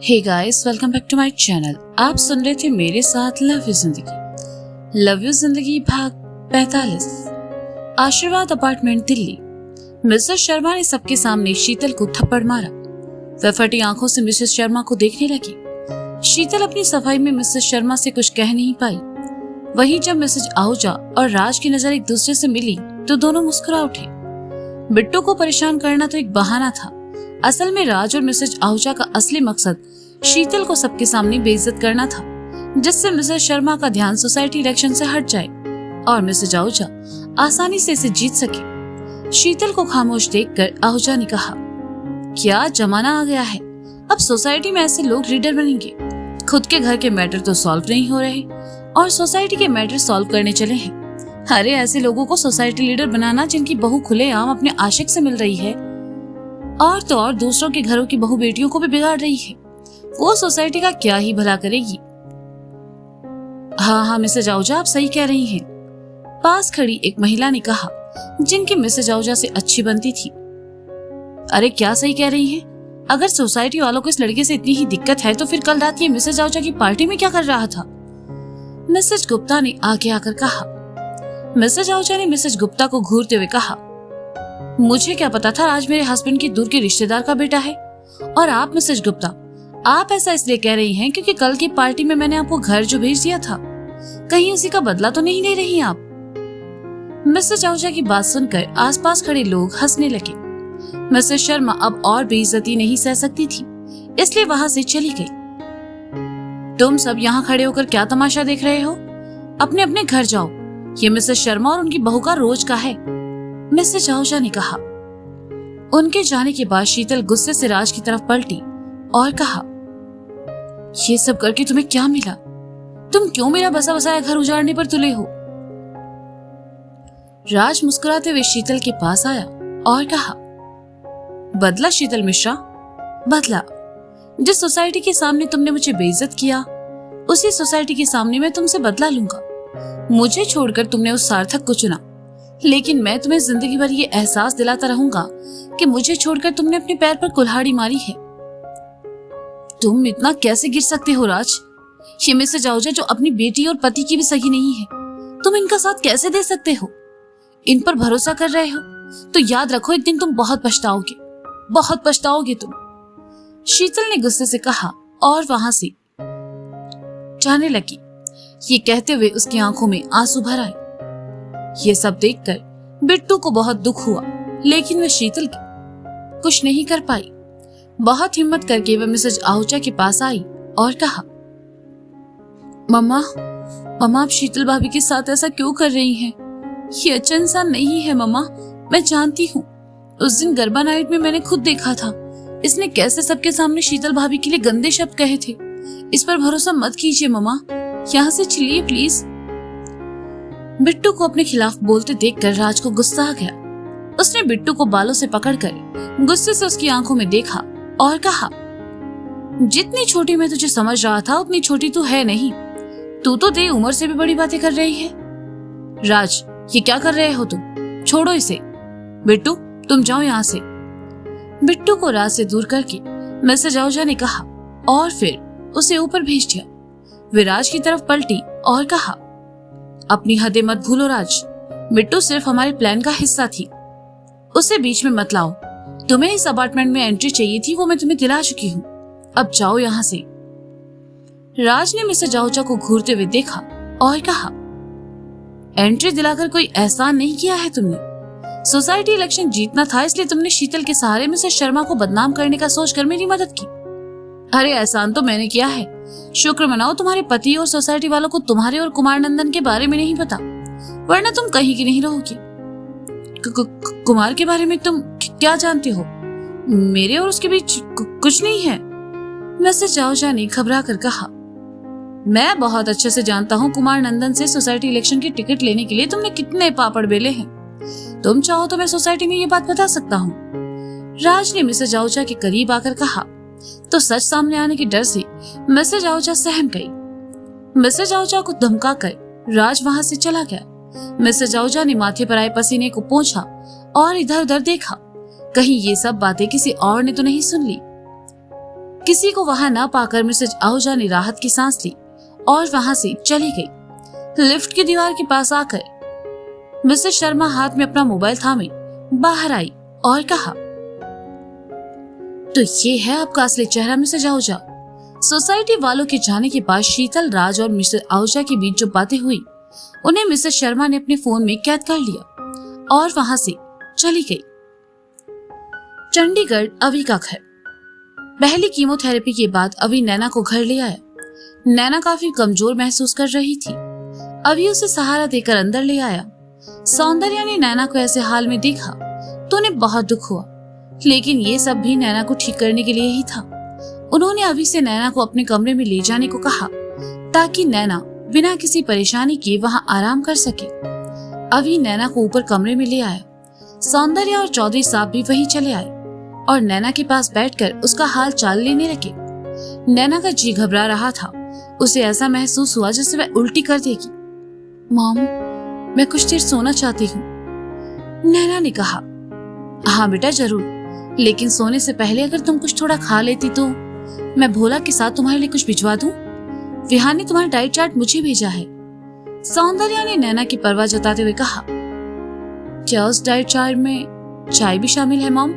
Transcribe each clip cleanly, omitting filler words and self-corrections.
Hey guys, welcome back to my channel. आप सुन रहे थे मेरे साथ लव यू जिंदगी। लव यू जिंदगी भाग 45। आशीर्वाद अपार्टमेंट, दिल्ली। मिसेस शर्मा ने सबके सामने शीतल को थप्पड़ मारा। वह फटी आंखों से मिसेस शर्मा को देखने लगी। शीतल अपनी सफाई में मिसेस शर्मा से कुछ कह नहीं पाई। वहीं जब मिसेस आहूजा और राज की नजर एक दूसरे से मिली तो दोनों मुस्कुरा उठे। बिट्टू को परेशान करना तो एक बहाना था। असल में राज और मिसेस आहूजा का असली मकसद शीतल को सबके सामने बेइज्जत करना था, जिससे मिसेस शर्मा का ध्यान सोसाइटी इलेक्शन से हट जाए और मिसेस आहूजा आसानी से इसे जीत सके। शीतल को खामोश देखकर आहूजा ने कहा, क्या जमाना आ गया है, अब सोसाइटी में ऐसे लोग लीडर बनेंगे। खुद के घर के मैटर तो सॉल्व नहीं हो रहे और सोसाइटी के मैटर सॉल्व करने चले हैं। अरे ऐसे लोगों को सोसाइटी लीडर बनाना जिनकी बहू खुलेआम अपने आशिक से मिल रही है और तो और दूसरों के घरों की बहू बेटियों को भी बिगाड़ रही है, वो सोसाइटी का क्या ही भला करेगी। हाँ मिसेज आहूजा, आप सही कह रही हैं, पास खड़ी एक महिला ने कहा, जिनकी मिसेज आहूजा से अच्छी बनती थी। अरे क्या सही कह रही हैं? अगर सोसाइटी वालों को इस लड़के से इतनी ही दिक्कत है तो फिर कल रात ये मिसेज आहूजा की पार्टी में क्या कर रहा था? मिसेज गुप्ता ने आगे आकर कहा। मिसेज आहूजा ने मिसेज गुप्ता को घूरते हुए कहा, मुझे क्या पता था आज मेरे हस्बैंड के दूर के रिश्तेदार का बेटा है। और आप मिसेज गुप्ता, आप ऐसा इसलिए कह रही हैं क्योंकि कल की पार्टी में मैंने आपको घर जो भेज दिया था, कहीं उसी का बदला तो नहीं ले रही आप? मिसेज आहूजा की बात सुनकर आसपास खड़े लोग हंसने लगे। मिसेज शर्मा अब और बेइज्जती नहीं सह सकती थी, इसलिए वहां से चली गई। तुम सब यहाँ खड़े होकर क्या तमाशा देख रहे हो? अपने अपने घर जाओ, ये मिसेज शर्मा और उनकी बहू का रोज का है, मिसेज आहूजा ने कहा। उनके जाने के बाद शीतल गुस्से से राज की तरफ पलटी और कहा, ये सब करके तुम्हें क्या मिला? तुम क्यों मेरा बसा बसाया घर उजाड़ने पर तुले हो? राज मुस्कुराते हुए शीतल के पास आया और कहा, बदला शीतल मिश्रा, बदला। जिस सोसाइटी के सामने तुमने मुझे बेइज्जत किया, उसी सोसाइटी के सामने मैं तुमसे बदला लूंगा। मुझे छोड़कर तुमने उस सार्थक को चुना, लेकिन मैं तुम्हें जिंदगी भर ये एहसास दिलाता रहूंगा कि मुझे छोड़कर तुमने अपने पैर पर कुल्हाड़ी मारी है। तुम इतना कैसे गिर सकते हो राज? ये मिसेज आहूजा जो अपनी बेटी और पति की भी सगी नहीं है, तुम इनका साथ कैसे दे सकते हो? इन पर भरोसा कर रहे हो तो याद रखो, एक दिन तुम बहुत पछताओगे तुम। शीतल ने गुस्से से कहा और वहां से जाने लगी। ये कहते हुए उसकी आंखों में आंसू भर आए। ये सब देखकर बिट्टू को बहुत दुख हुआ, लेकिन वह शीतल की कुछ नहीं कर पाई। बहुत हिम्मत करके वह मिसेज आहूजा के पास आई और कहा, मम्मा आप शीतल भाभी के साथ ऐसा क्यों कर रही हैं? ये अच्छा इंसान नहीं है मम्मा, मैं जानती हूँ। उस दिन गरबा नाइट में मैंने खुद देखा था, इसने कैसे सबके सामने शीतल भाभी के लिए गंदे शब्द कहे थे। इस पर भरोसा मत कीजिए मम्मा, यहाँ से चलिए प्लीज। बिट्टू को अपने खिलाफ बोलते देखकर राज को गुस्सा आ गया। उसने बिट्टू को बालों से पकड़कर गुस्से से उसकी आंखों में देखा और कहा, जितनी छोटी मैं तुझे समझ रहा था उतनी छोटी तू है नहीं। तू तो तेरी उम्र से भी बड़ी बातें कर रही है। राज, ये क्या कर रहे हो तुम? छोड़ो इसे। बिट्टू, तुम जाओ यहाँ से। बिट्टू को राज से दूर करके मिसेज आहूजा ने कहा और फिर उसे ऊपर भेज दिया। वे राज की तरफ पलटी और कहा, अपनी हदें मत भूलो राज, बिट्टू सिर्फ हमारे प्लान का हिस्सा थी, उसे बीच में मत लाओ। तुम्हें इस अपार्टमेंट में एंट्री चाहिए थी, वो मैं तुम्हें दिला चुकी हूँ, अब जाओ यहाँ से। राज ने मिसेज आहूजा को घूरते हुए देखा और कहा, एंट्री दिलाकर कोई एहसान नहीं किया है तुमने। सोसाइटी इलेक्शन जीतना था, इसलिए तुमने शीतल के सहारे मिसेज शर्मा को बदनाम करने का सोचकर मेरी मदद की। अरे एहसान तो मैंने किया है, शुक्र मनाओ तुम्हारे पति और सोसाइटी वालों को तुम्हारे और कुमार नंदन के बारे में नहीं पता, वरना तुम कहीं की नहीं रहोगी। कुमार के बारे में तुम क्या जानते हो? मेरे और उसके बीच कुछ नहीं है, मिसेज आहूजा ने घबरा कर कहा। मैं बहुत अच्छे से जानता हूँ कुमार नंदन से सोसाइटी इलेक्शन की टिकट लेने के लिए तुमने कितने पापड़ बेले हैं। तुम चाहो तो मैं सोसाइटी में ये बात बता सकता हूँ। राज ने मिसेज आहूजा के करीब आकर कहा तो सच सामने आने के डर से मिसेज आहूजा सहम गई। मिसेज आहूजा को धमकाकर राज वहां से चला गया। मिसेज आहूजा ने माथे पर आए पसीने को पोंछा और इधर उधर देखा, कहीं ये सब बातें किसी और ने तो नहीं सुन ली। किसी को वहां ना पाकर मिसेज आहूजा ने राहत की सांस ली और वहां से चली गई। लिफ्ट की दीवार के पास आकर मिसेज शर्मा हाथ में अपना मोबाइल थामे बाहर आई और कहा, तो ये है आपका असली चेहरा मिसेज आहूजा। सोसाइटी वालों के जाने के बाद शीतल, राज और मिसेज आहूजा के बीच जो बातें हुई उन्हें मिसेज शर्मा ने अपने फोन में कैद कर लिया और वहां से चली गई। चंडीगढ़ अवी का घर। पहली कीमोथेरेपी के बाद अवी नैना को घर ले आया। नैना काफी कमजोर महसूस कर रही थी। अवी उसे सहारा देकर अंदर ले आया। सौंदर्या ने नैना को ऐसे हाल में देखा तो उन्हें बहुत दुख हुआ, लेकिन ये सब भी नैना को ठीक करने के लिए ही था। उन्होंने अवी से नैना को अपने कमरे में ले जाने को कहा ताकि नैना बिना किसी परेशानी के वहां आराम कर सके। अवी नैना को ऊपर कमरे में ले आया। सौंदर्या और चौधरी साहब भी वहीं चले आए और नैना के पास बैठकर उसका हाल चाल लेने लगे। नैना का जी घबरा रहा था। उसे ऐसा महसूस हुआ जैसे वह उल्टी कर देगी। मॉम, मैं कुछ देर सोना चाहती हूँ, नैना ने कहा। हाँ बेटा जरूर, लेकिन सोने से पहले अगर तुम कुछ थोड़ा खा लेती तो मैं भोला के साथ तुम्हारे लिए कुछ भिजवा दूं। विहान ने तुम्हारा डाइट चार्ट मुझे भेजा है। सौंदर्या ने नैना की परवाह जताते हुए कहा। क्या उस डाइट चार्ट में चाय भी शामिल है मॉम?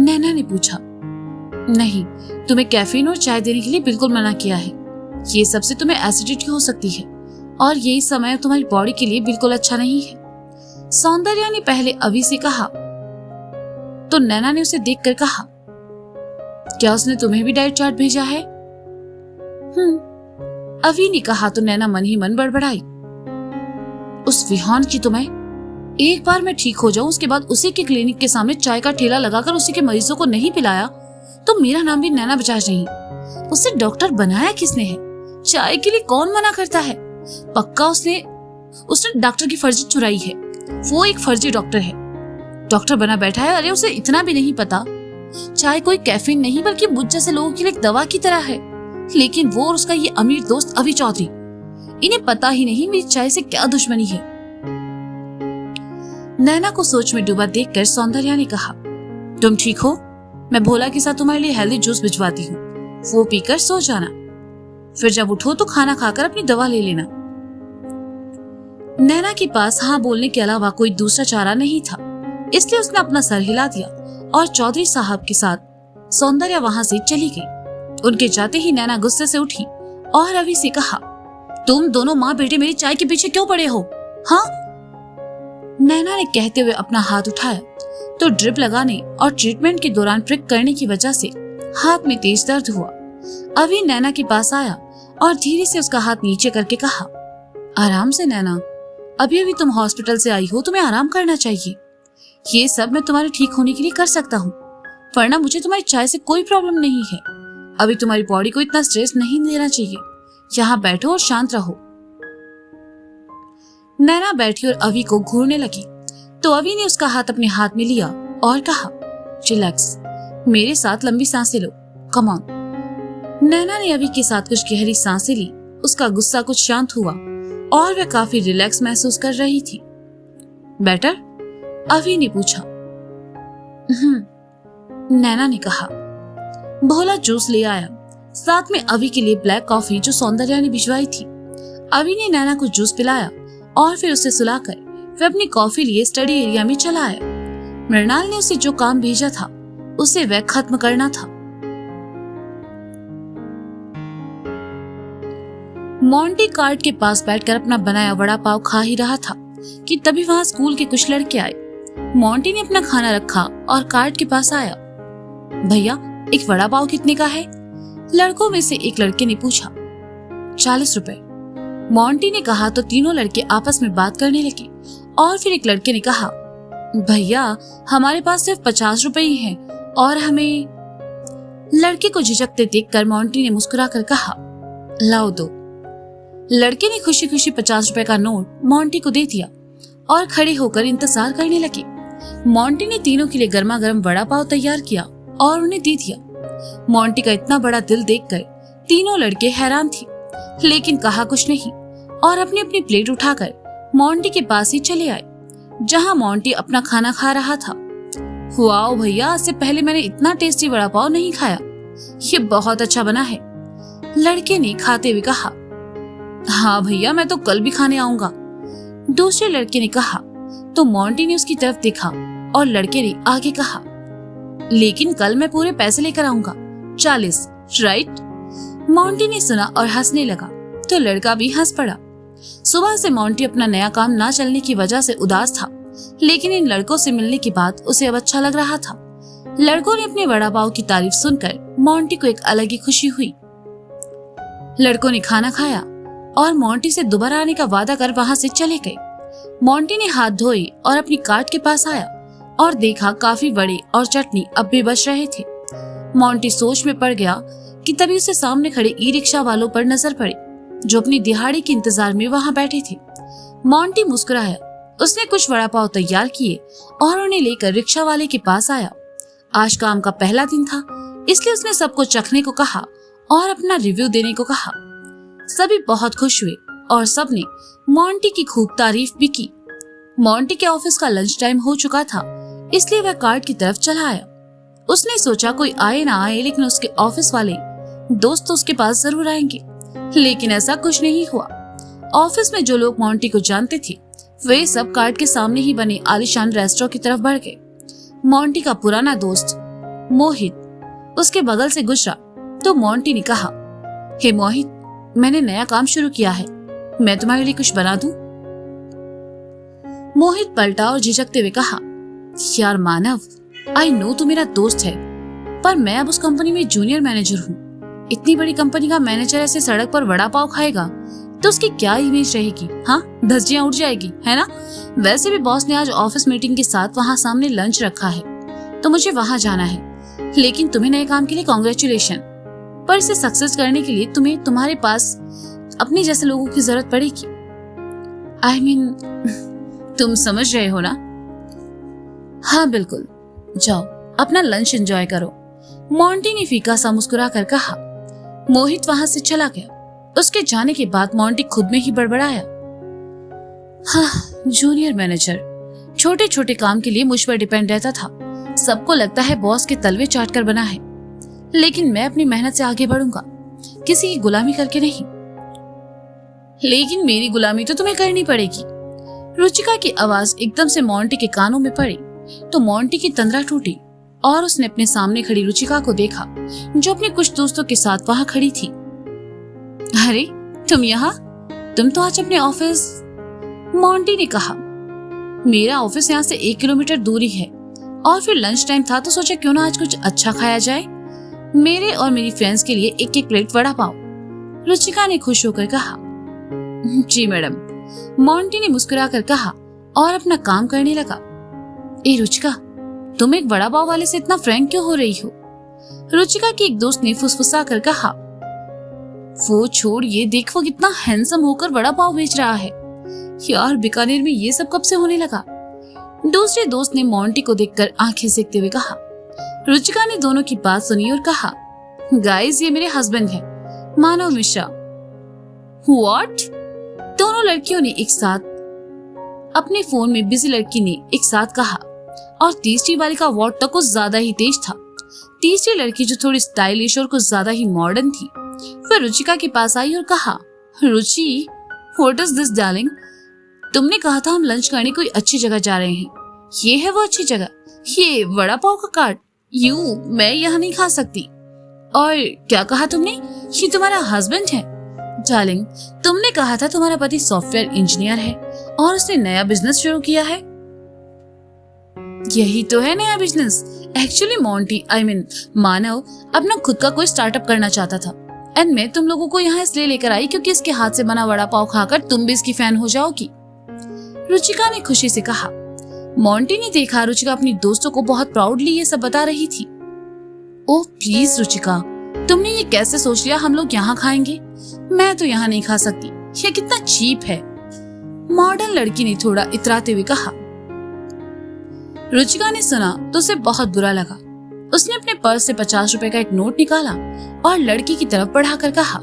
नैना ने पूछा। नहीं, तुम्हें कैफीन और चाय देने के लिए बिल्कुल मना किया है। ये सबसे तुम्हें एसिडिटी हो सकती है और यही समय तुम्हारी बॉडी के लिए बिल्कुल अच्छा नहीं है। सौंदर्या ने पहले अवी से कहा तो नैना ने उसे देखकर कहा, क्या उसने तुम्हें भी डाइट चार्ट भेजा है? अवी ने कहा तो नैना मन ही मन बड़बड़ाई। उस विहान की तो एक बार मैं ठीक हो जाऊं उसके बाद उसी के क्लिनिक के सामने चाय का ठेला लगाकर उसी के मरीजों को नहीं पिलाया तो मेरा नाम भी नैना बजाज नहीं। उसे डॉक्टर बनाया किसने है? चाय के लिए कौन मना करता है? पक्का उसने डॉक्टर की फर्जी चुराई है। वो एक फर्जी डॉक्टर है, डॉक्टर बना बैठा है। अरे उसे इतना भी नहीं पता चाय कोई कैफीन नहीं बल्कि मुझ जैसे लोगों के लिए एक दवा की तरह है। लेकिन वो और उसका ये अमीर दोस्त अवी चौधरी, इन्हें पता ही नहीं मेरी चाय से क्या दुश्मनी है। नैना को सोच में डूबा देखकर सौंदर्या ने कहा, तुम ठीक हो? मैं भोला के साथ तुम्हारे लिए हेल्दी जूस भिजवाती हूँ, वो पीकर सो जाना। फिर जब उठो तो खाना खाकर अपनी दवा ले लेना। नैना के पास हाँ बोलने के अलावा कोई दूसरा चारा नहीं था, इसलिए उसने अपना सर हिला दिया और चौधरी साहब के साथ सौंदर्या वहां से चली गई। उनके जाते ही नैना गुस्से से उठी और अवी से कहा, तुम दोनों माँ बेटे मेरी चाय के पीछे क्यों पड़े हो? हाँ? नैना ने कहते हुए अपना हाथ उठाया तो ड्रिप लगाने और ट्रीटमेंट के दौरान प्रिक करने की वजह से हाथ में तेज दर्द हुआ। अवी नैना के पास आया और धीरे से उसका हाथ नीचे करके कहा, आराम से नैना, अभी अभी तुम हॉस्पिटल से आई हो, तुम्हें आराम करना चाहिए। ये सब मैं तुम्हारे ठीक होने के लिए कर सकता हूँ, वरना मुझे तुम्हारी चाय से कोई प्रॉब्लम नहीं है। अभी तुम्हारी बॉडी को इतना स्ट्रेस नहीं देना चाहिए। यहाँ बैठो और शांत रहो। नैना बैठी और अवी को घूरने लगी तो अवी ने उसका हाथ अपने हाथ में लिया और कहा, रिलैक्स, मेरे साथ लंबी सांसें लो, कम ऑन। नैना ने अवी के साथ कुछ गहरी सांसें ली। उसका गुस्सा कुछ शांत हुआ और वह काफी रिलैक्स महसूस कर रही थी। बेटर? अवी ने पूछा। नैना ने कहा। भोला जूस ले आया, साथ में अवी के लिए ब्लैक कॉफी जो सौंदर्या ने भिजवाई थी। अवी ने नैना को जूस पिलाया और फिर उसे सुलाकर वह अपनी कॉफी लिए स्टडी एरिया में चला आया। मृणाल ने उसे जो काम भेजा था उसे वह खत्म करना था। मोंटी कार्ट के पास बैठकर अपना बनाया वड़ा पाव खा ही रहा था कि तभी वहां स्कूल के कुछ लड़के आए। मोंटी ने अपना खाना रखा और कार्ट के पास आया। भैया, एक वड़ा पाव कितने का है? लड़कों में से एक लड़के ने पूछा। 40 रुपए, मोंटी ने कहा तो तीनों लड़के आपस में बात करने लगे और फिर एक लड़के ने कहा, भैया हमारे पास सिर्फ 50 रुपए ही हैं और हमें। लड़के को झिझकते देखकर मोंटी ने मुस्कुराकर कहा, लाओ दो। लड़के ने खुशी खुशी 50 रुपए का नोट मोंटी को दे दिया और खड़े होकर इंतजार करने लगे। मोंटी ने तीनों के लिए गर्मा गर्म वड़ा पाव तैयार किया और उन्हें दे दिया। मोंटी का इतना बड़ा दिल देखकर तीनों लड़के हैरान थे, लेकिन कहा कुछ नहीं और अपनी अपनी प्लेट उठाकर मोंटी के पास ही चले आए जहां मोंटी अपना खाना खा रहा था। वाओ भैया, इससे पहले मैंने इतना टेस्टी वड़ा पाव नहीं खाया। ये बहुत अच्छा बना है। लड़के ने खाते हुए कहा, हाँ भैया, मैं तो कल भी खाने आऊंगा। दूसरे लड़के ने कहा तो मोंटी ने उसकी तरफ देखा और लड़के ने आगे कहा, लेकिन कल मैं पूरे पैसे लेकर आऊंगा, 40, राइट? मोंटी ने सुना और हंसने लगा तो लड़का भी हंस पड़ा। सुबह से मोंटी अपना नया काम ना चलने की वजह से उदास था, लेकिन इन लड़कों से मिलने के बाद उसे अब अच्छा लग रहा था। लड़कों ने अपने वड़ा पाव की तारीफ सुनकर मोंटी को एक अलग ही खुशी हुई। लड़कों ने खाना खाया और मोंटी से दोबारा आने का वादा कर वहां से चले गए। मोंटी ने हाथ धोए और अपनी कार्ट के पास आया और देखा काफी वड़े और चटनी अब भी बच रहे थे। मोंटी सोच में पड़ गया कि तभी उसे सामने खड़े ई रिक्शा वालों पर नजर पड़ी, जो अपनी दिहाड़ी के इंतजार में वहां बैठे थे। मोंटी मुस्कुराया, उसने कुछ वड़ा पाव तैयार किए और उन्हें लेकर रिक्शा वाले के पास आया। आज काम का पहला दिन था, इसलिए उसने सबको चखने को कहा और अपना रिव्यू देने को कहा। सभी बहुत खुश हुए और सबने मोंटी की खूब तारीफ भी की। मोंटी के ऑफिस का लंच टाइम हो चुका था, इसलिए वह कार्ट की तरफ चला आया। उसने सोचा कोई आए ना आए, लेकिन उसके ऑफिस वाले दोस्त तो उसके पास जरूर आएंगे, लेकिन ऐसा कुछ नहीं हुआ। ऑफिस में जो लोग मोंटी को जानते थे वे सब कार्ट के सामने ही बने आलीशान रेस्टोरेंट की तरफ बढ़ गए। मोंटी का पुराना दोस्त मोहित उसके बगल से गुजरा तो मोंटी ने कहा, हे मोहित, मैंने नया काम शुरू किया है, मैं तुम्हारे लिए कुछ बना दूं? मोहित पलटा और झिझकते हुए कहा, यार मानव, आई नो तू मेरा दोस्त है, पर मैं अब उस कंपनी में जूनियर मैनेजर हूँ। इतनी बड़ी कंपनी का मैनेजर ऐसे सड़क पर वड़ा पाव खाएगा तो उसकी क्या इमेज रहेगी? हाँ, धज्जियां उड़ जाएगी, है ना? वैसे भी बॉस ने आज ऑफिस मीटिंग के साथ वहाँ सामने लंच रखा है तो मुझे वहाँ जाना है। लेकिन तुम्हें नए काम के लिए कांग्रेचुलेशन, पर इसे सक्सेस करने के लिए तुम्हें तुम्हारे पास अपने जैसे लोगों की जरूरत पड़ेगी। I mean, तुम समझ रहे हो ना? हाँ बिल्कुल, जाओ अपना लंच एंजॉय करो, मोंटी ने फीका सा मुस्कुरा कर कहा। मोहित वहां से चला गया। उसके जाने के बाद मोंटी खुद में ही बड़बड़ाया, हाँ, जूनियर मैनेजर छोटे छोटे काम के लिए मुझ पर डिपेंड रहता था। सबको लगता है बॉस के तलवे चाट कर बना है, लेकिन मैं अपनी मेहनत से आगे बढ़ूंगा, किसी की गुलामी करके नहीं। लेकिन मेरी गुलामी तो तुम्हें करनी पड़ेगी। रुचिका की आवाज एकदम से मोंटी के कानों में पड़ी तो मोंटी की तंद्रा टूटी और उसने अपने सामने खड़ी रुचिका को देखा, जो अपने कुछ दोस्तों के साथ वहां खड़ी थी। अरे तुम यहाँ? तुम तो आज अपने ऑफिस? मोंटी ने कहा, मेरा ऑफिस यहाँ से 1 किलोमीटर दूरी है और फिर लंच टाइम था तो सोचा क्यों ना आज कुछ अच्छा खाया जाए, मेरे और मेरी फ्रेंड्स के लिए 1-1 प्लेट वड़ा पाव। रुचिका ने खुश होकर कहा, जी मैडम, मोंटी ने मुस्कुरा कर कहा और अपना काम करने लगा। ए रुचिका, तुम एक वड़ा पाव वाले से इतना फ्रैंक क्यों हो रही हो? रुचिका की एक दोस्त ने फुसफुसा कर कहा, वो छोड़, ये देख वो कितना हैंडसम होकर वड़ा पाव बेच रहा है। यार बीकानेर में ये सब कब से होने लगा? दूसरे दोस्त ने मोंटी को देखकर आंखें सेकते हुए कहा। रुचिका ने दोनों की बात सुनी और कहा, गाइस, ये मेरे हस्बैंड है, मानव मिश्रा। व्हाट? दोनों लड़कियों ने एक साथ, अपने फोन में बिजी लड़की ने एक साथ कहा और तीसरी वाली का वर्ड तक कुछ ज्यादा ही तेज था। तीसरी लड़की जो थोड़ी स्टाइलिश और कुछ ज्यादा ही मॉडर्न थी, फिर रुचिका के पास आई और कहा, रुचि, व्हाट इज दिस डार्लिंग? तुमने कहा था हम लंच करने कोई अच्छी जगह जा रहे हैं, ये है वो अच्छी जगह? ये वड़ा पाव का कार्ट? मैं यहाँ नहीं खा सकती। और क्या कहा तुमने? ये तुम्हारा हस्बैंड है? डार्लिंग, तुमने कहा था तुम्हारा पति सॉफ्टवेयर इंजीनियर है और उसने नया बिजनेस शुरू किया है। यही तो है नया बिजनेस। एक्चुअली मोंटी, मानव अपना खुद का कोई स्टार्टअप करना चाहता था एंड मैं तुम लोगों को यहाँ इसलिए लेकर आई क्योंकि इसके हाथ से बना वड़ा पाव खाकर तुम भी इसकी फैन हो जाओगी। रुचिका ने खुशी से कहा। मोंटी ने देखा रुचिका अपनी दोस्तों को बहुत प्राउडली ये सब बता रही थी। ओह प्लीज रुचिका, तुमने ये कैसे सोच लिया हम लोग यहाँ खाएंगे? मैं तो यहाँ नहीं खा सकती, ये कितना चीप है। मॉडर्न लड़की ने थोड़ा इतराते हुए कहा। रुचिका ने सुना तो उसे बहुत बुरा लगा। उसने अपने पर्स से 50 रुपए का एक नोट निकाला और लड़की की तरफ बढ़ाकर कहा,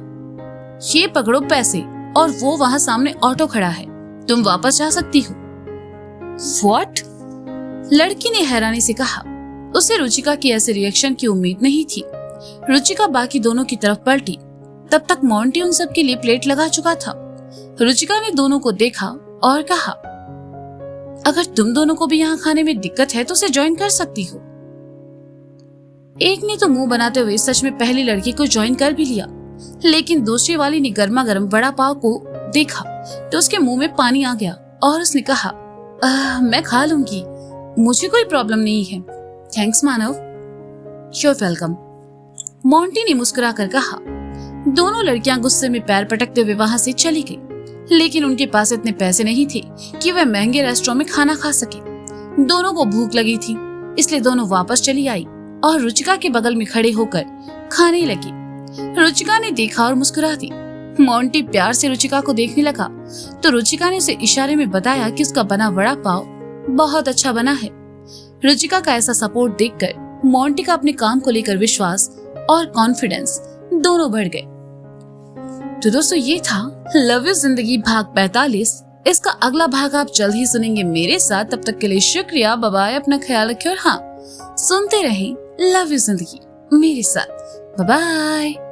ये पकड़ो पैसे और वो वहाँ सामने ऑटो खड़ा है, तुम वापस जा सकती हो। व्हाट? लड़की ने हैरानी से कहा। उसे रुचिका की ऐसे रिएक्शन की उम्मीद नहीं थी। रुचिका बाकी दोनों की तरफ पलटी। तब तक मोंटी उन सब के लिए प्लेट लगा चुका था। रुचिका ने दोनों को देखा और कहा, अगर तुम दोनों को भी यहाँ खाने में दिक्कत है तो उसे ज्वाइन कर सकती हो। एक ने तो मुंह बनाते हुए सच में पहली लड़की को ज्वाइन कर भी लिया, लेकिन दूसरी वाली ने गर्मा गर्म वड़ा पाव को देखा तो उसके मुंह में पानी आ गया और उसने कहा, मैं खा लूंगी, मुझे कोई प्रॉब्लम नहीं है। Thanks Manav. Your welcome, Monty ने मुस्कुराकर कहा। दोनों लड़कियां गुस्से में पैर पटकते हुए वहां से चली गई, लेकिन उनके पास इतने पैसे नहीं थे कि वह महंगे रेस्टोरेंट में खाना खा सके। दोनों को भूख लगी थी, इसलिए दोनों वापस चली आई और रुचिका के बगल में खड़े होकर खाने लगी। रुचिका ने देखा और मुस्कुरा दी। मोंटी प्यार से रुचिका को देखने लगा तो रुचिका ने उसे इशारे में बताया कि उसका बना वड़ा पाव बहुत अच्छा बना है। रुचिका का ऐसा सपोर्ट देखकर मोंटी का अपने काम को लेकर विश्वास और कॉन्फिडेंस दोनों बढ़ गए। तो दोस्तों, ये था लव यू जिंदगी भाग 45। इसका अगला भाग आप जल्द ही सुनेंगे मेरे साथ। तब तक के लिए शुक्रिया, बाय बाय, अपना ख्याल रखें और हाँ, सुनते रहें लव यू जिंदगी मेरे साथ। Bye bye.